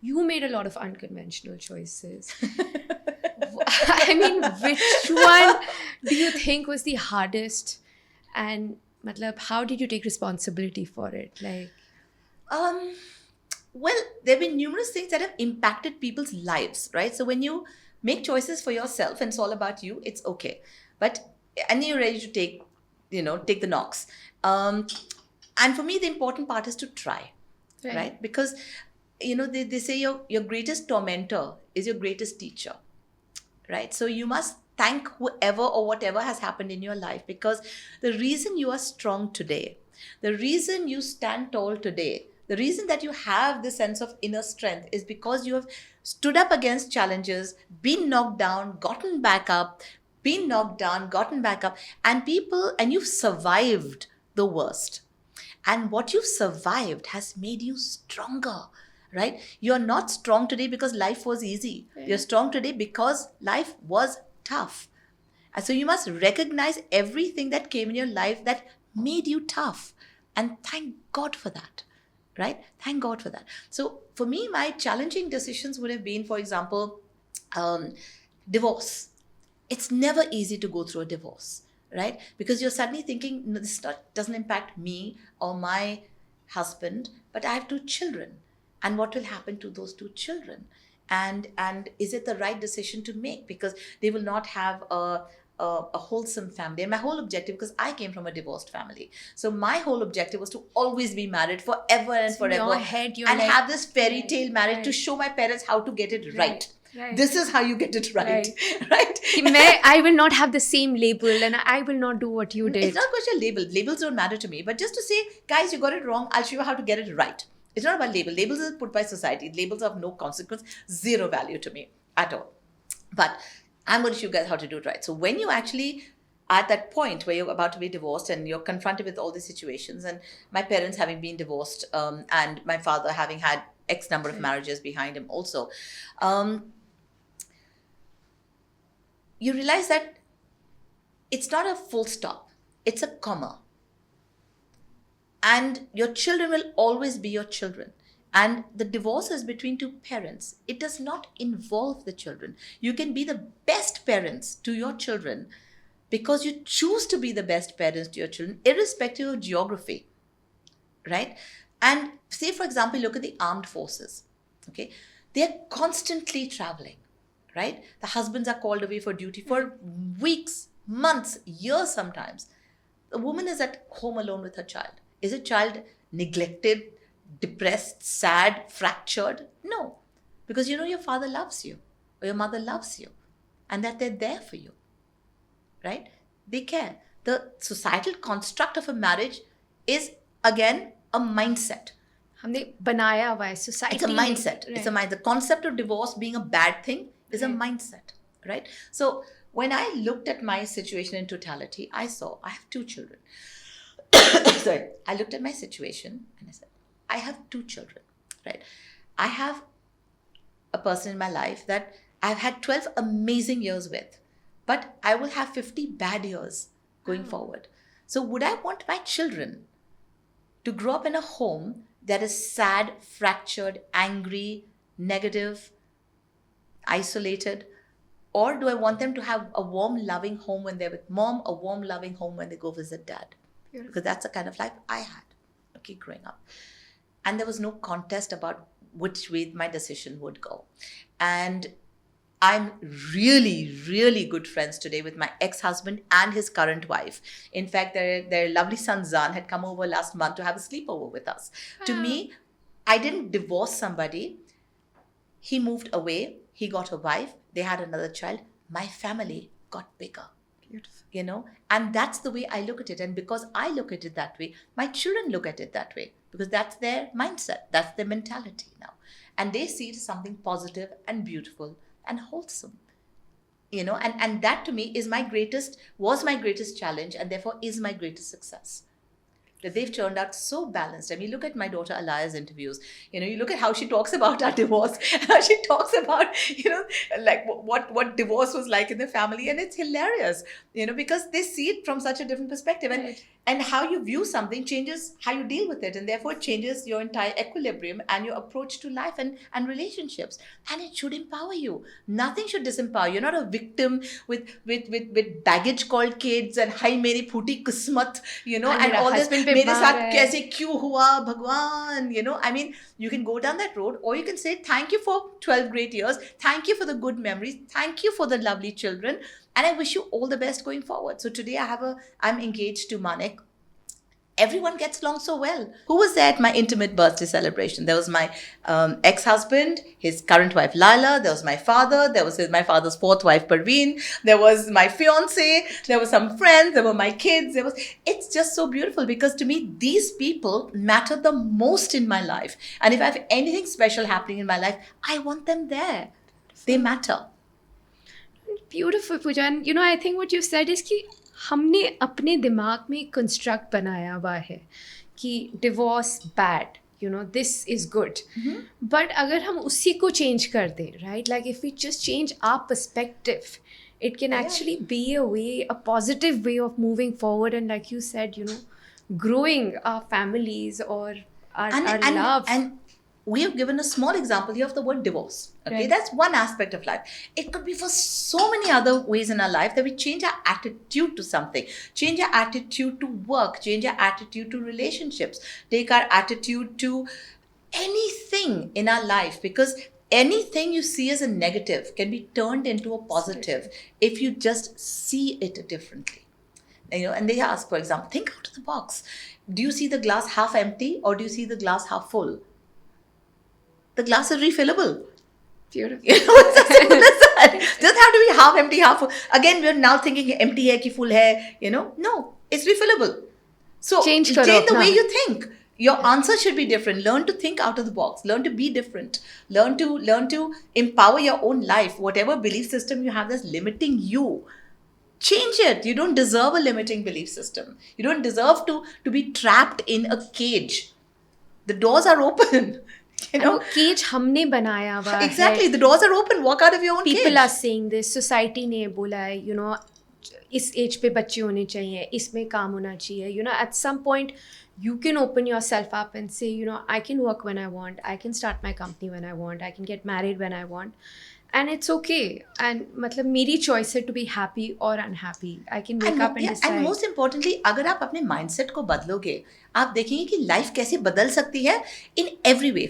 you made a lot of unconventional choices. I mean, which one do you think was the hardest? And matlab, how did you take responsibility for it? Like, Well, there have been numerous things that have impacted people's lives, right? So when you make choices for yourself and it's all about you, it's okay. But and you're ready to take the knocks. And for me, the important part is to try, right? Because they say your greatest tormentor is your greatest teacher, right? So you must thank whoever or whatever has happened in your life, because the reason you are strong today, the reason you stand tall today, the reason that you have this sense of inner strength is because you have stood up against challenges, been knocked down, gotten back up, been knocked down, gotten back up, and you've survived the worst. And what you've survived has made you stronger, right? You're not strong today because life was easy. You're strong today because life was tough. And so you must recognize everything that came in your life that made you tough. And thank God for that, right? Thank God for that. So for me, my challenging decisions would have been, for example, divorce. It's never easy to go through a divorce, right? Because you're suddenly thinking, no, this doesn't impact me or my husband, but I have 2 children. And what will happen to those 2 children? And is it the right decision to make? Because they will not have a wholesome family. And my whole objective, because I came from a divorced family, so my whole objective was to always be married forever and forever. In your head, you're and like, have this fairy tale marriage to show my parents how to get it right. This is how you get it right. I will not have the same label and I will not do what you did. It's not a question of label. Labels don't matter to me. But just to say, guys, you got it wrong. I'll show you how to get it right. It's not about label. Labels are put by society. Labels have no consequence, zero value to me at all. But I'm going to show you guys how to do it right. So when you actually are at that point where you're about to be divorced and you're confronted with all these situations, and my parents having been divorced, and my father having had X number of marriages behind him also, you realize that it's not a full stop, it's a comma. And your children will always be your children. And the divorce is between 2 parents. It does not involve the children. You can be the best parents to your children because you choose to be the best parents to your children, irrespective of geography, right? And say, for example, look at the armed forces, okay? They're constantly traveling, right? The husbands are called away for duty for weeks, months, years sometimes. The woman is at home alone with her child. Is a child neglected, depressed, sad, fractured? No. Because your father loves you or your mother loves you and that they're there for you, right? They care. The societal construct of a marriage is, again, a mindset. हमने बनाया हुआ है society. It's a mindset. Right. The concept of divorce being a bad thing is a mindset, right? So when I looked at my situation in totality, I have 2 children. Sorry, I looked at my situation and I said, I have 2 children, right? I have a person in my life that I've had 12 amazing years with, but I will have 50 bad years going forward. So would I want my children to grow up in a home that is sad, fractured, angry, negative, isolated? Or do I want them to have a warm, loving home when they're with mom, a warm, loving home when they go visit dad? Beautiful. Because that's the kind of life I had, okay, growing up. And there was no contest about which way my decision would go. And I'm really, really good friends today with my ex-husband and his current wife. In fact, their lovely son Zan had come over last month to have a sleepover with us. Wow. To me, I didn't divorce somebody. He moved away. He got a wife. They had another child. My family got bigger. Beautiful. And that's the way I look at it. And because I look at it that way, my children look at it that way, because that's their mindset. That's their mentality now. And they see it as something positive and beautiful and wholesome, and that to me was my greatest challenge, and therefore is my greatest success. That they've turned out so balanced. I mean, look at my daughter Alaya's interviews. You look at how she talks about our divorce, how she talks about, like what divorce was like in the family. And it's hilarious, because they see it from such a different perspective. And And how you view something changes how you deal with it, and therefore it changes your entire equilibrium and your approach to life and relationships. And it should empower you. Nothing should disempower. You're not a victim with baggage called kids and hi meri phuti kismat, And and मेरा all this husband मेरे बीमार साथ है. कैसे क्यों हुआ भगवान, I mean, you can go down that road, or you can say thank you for 12 great years, thank you for the good memories, thank you for the lovely children, and I wish you all the best going forward. So today I'm engaged to Manik. Everyone gets along so well. Who was there at my intimate birthday celebration? There was my ex-husband, his current wife Lala. There was my father. There was my father's fourth wife Parveen. There was my fiance. There were some friends. There were my kids. It's just so beautiful, because to me these people matter the most in my life. And if I have anything special happening in my life, I want them there. They matter. Beautiful, Pooja. And I think what you said is कि हमने अपने दिमाग में एक construct बनाया हुआ है कि divorce bad, this is good. But अगर हम उसी को चेंज कर दें, right, like if we just change our perspective, it can actually be a positive way of moving forward, and like you said, growing our families or our love. And we have given a small example here of the word divorce. Okay, Right. That's one aspect of life. It could be for so many other ways in our life that we change our attitude to something, change our attitude to work, change our attitude to relationships, take our attitude to anything in our life, because anything you see as a negative can be turned into a positive if you just see it differently. And they ask, for example, think out of the box. Do you see the glass half empty, or do you see the glass half full? The glass is refillable. Beautiful. It's as simple as that. Doesn't have to be half empty, half full. Again, we're now thinking empty hai ki full hai. No, it's refillable. So Change karo change the apna. way you think. Your answer should be different. Learn to think out of the box. Learn to be different. Learn to empower your own life. Whatever belief system you have that's limiting you, change it. You don't deserve a limiting belief system. You don't deserve to be trapped in a cage. The doors are open. वो cage हमने बनाया हुआ है. Exactly, the doors are open. Walk out of your own People cage. are saying this. Society ने बोला है, इस as पे बच्चे होने चाहिए, इसमें काम होना चाहिए. At some point you can open yourself up and say, I can work when I want, I can start my company when I want, I can get married when I want, and it's okay. And मतलब मेरी choice है to be happy or unhappy. I can wake up and decide. And most importantly, अगर आप अपने mindset को बदलोगे, आप देखेंगे कि life कैसे बदल सकती है in every way.